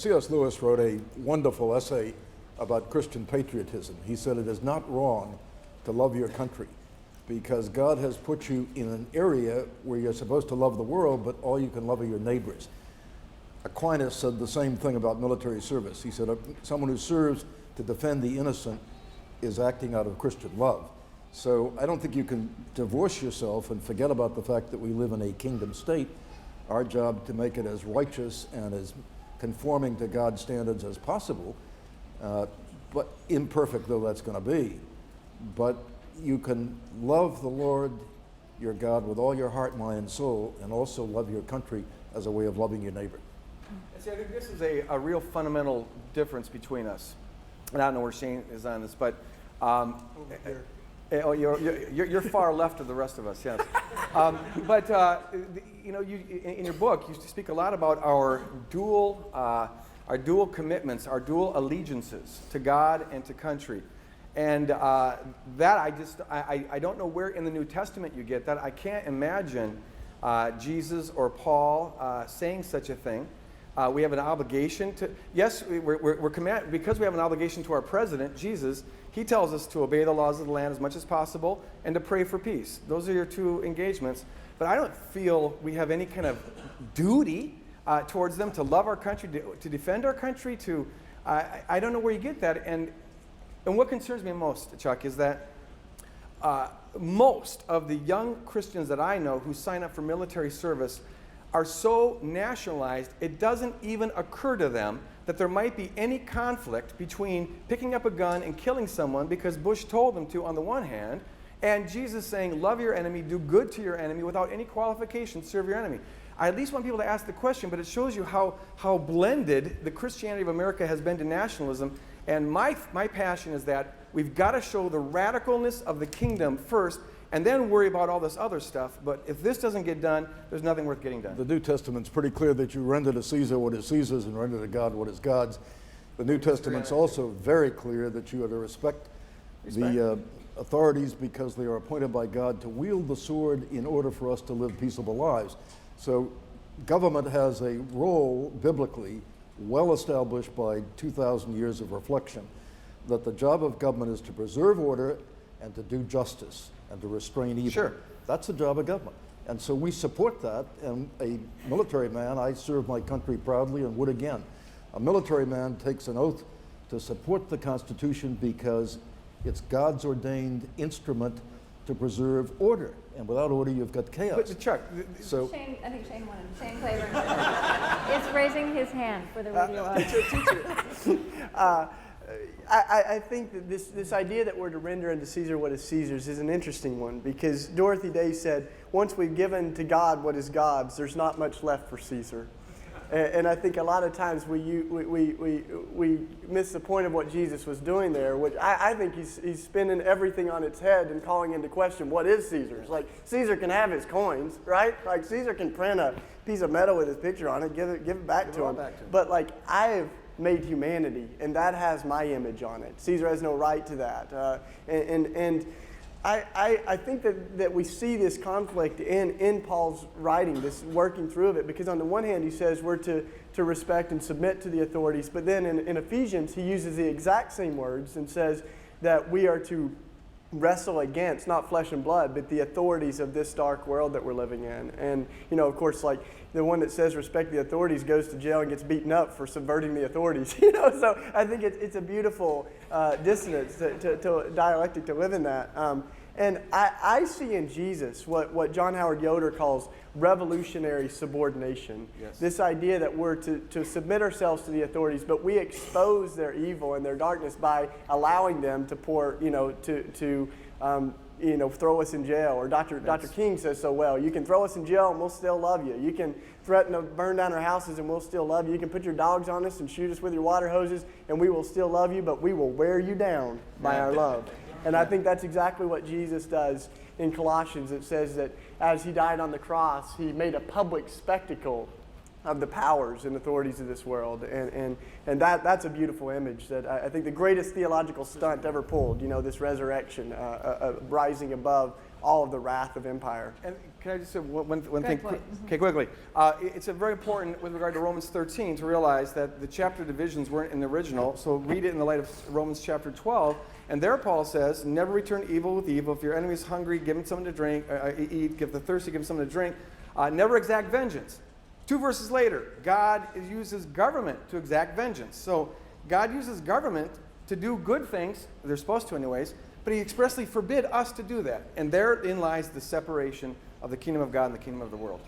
C.S. Lewis wrote a wonderful essay about Christian patriotism. He said it is not wrong to love your country because God has put you in an area where you're supposed to love the world, but all you can love are your neighbors. Aquinas said the same thing about military service. He said someone who serves to defend the innocent is acting out of Christian love. So I don't think you can divorce yourself and forget about the fact that we live in a kingdom state. Our job to make it as righteous and as conforming to God's standards as possible, but imperfect though that's going to be. But you can love the Lord your God with all your heart, mind, and soul, and also love your country as a way of loving your neighbor. See, I think this is a real fundamental difference between us. And I don't know where Shane is on this, but you're far left of the rest of us, yes. In your book, you speak a lot about our dual commitments, our dual allegiances to God and to country. And that I don't know where in the New Testament you get that. I can't imagine Jesus or Paul saying such a thing. We have an obligation to, yes, we're commanded, because we have an obligation to our president, Jesus. He tells us to obey the laws of the land as much as possible and to pray for peace. Those are your two engagements. But I don't feel we have any kind of duty towards them to love our country, to defend our country. I don't know where you get that. And what concerns me most, Chuck, is that most of the young Christians that I know who sign up for military service are so nationalized, it doesn't even occur to them that there might be any conflict between picking up a gun and killing someone because Bush told them to on the one hand, and Jesus saying, love your enemy, do good to your enemy without any qualification, serve your enemy. I at least want people to ask the question, but it shows you how blended the Christianity of America has been to nationalism. And my passion is that we've got to show the radicalness of the kingdom first, and then worry about all this other stuff. But if this doesn't get done, there's nothing worth getting done. The New Testament's pretty clear that you render to Caesar what is Caesar's and render to God what is God's. The New Testament's also very clear that you are to respect the authorities because they are appointed by God to wield the sword in order for us to live peaceable lives. So government has a role, biblically, well established by 2,000 years of reflection, that the job of government is to preserve order and to do justice and to restrain evil. Sure. That's the job of government. And so we support that. And a military man, I serve my country proudly and would again. A military man takes an oath to support the Constitution because it's God's ordained instrument to preserve order. And without order, you've got chaos. But Chuck, Shane, I think Shane wanted. Shane Claiborne is raising his hand for the radio audience. I think that this idea that we're to render unto Caesar what is Caesar's is an interesting one, because Dorothy Day said, once we've given to God what is God's, there's not much left for Caesar. And I think a lot of times we miss the point of what Jesus was doing there, which I think he's spinning everything on its head and calling into question what is Caesar's. Like, Caesar can have his coins, right? Like, Caesar can print a piece of metal with his picture on it, give it back to him. But like, I've made humanity, and that has my image on it. Caesar has no right to that. I think that we see this conflict in Paul's writing, this working through of it, because on the one hand he says we're to respect and submit to the authorities, but then in Ephesians he uses the exact same words and says that we are to wrestle against, not flesh and blood, but the authorities of this dark world that we're living in. And, of course, like, the one that says respect the authorities goes to jail and gets beaten up for subverting the authorities. So I think it's a beautiful dissonance, to dialectic to live in that. And I see in Jesus what John Howard Yoder calls revolutionary subordination. Yes. This idea that we're to submit ourselves to the authorities, but we expose their evil and their darkness by allowing them to throw us in jail. Or Dr. King says so well, you can throw us in jail and we'll still love you. You can threaten to burn down our houses and we'll still love you. You can put your dogs on us and shoot us with your water hoses and we will still love you, but we will wear you down by our love. And I think that's exactly what Jesus does in Colossians. It says that as he died on the cross, he made a public spectacle of the powers and authorities of this world. And that's a beautiful image that I think the greatest theological stunt ever pulled, this resurrection, rising above all of the wrath of empire. And can I just say one thing? point. Okay, quickly. It's a very important with regard to Romans 13 to realize that the chapter divisions weren't in the original, so read it in the light of Romans chapter 12. And there Paul says, never return evil with evil. If your enemy is hungry, give him something to drink, eat. Give the thirsty, give him something to drink. Never exact vengeance. 2 verses later, God uses government to exact vengeance. So God uses government to do good things, they're supposed to anyways, but he expressly forbid us to do that. And therein lies the separation of the kingdom of God and the kingdom of the world.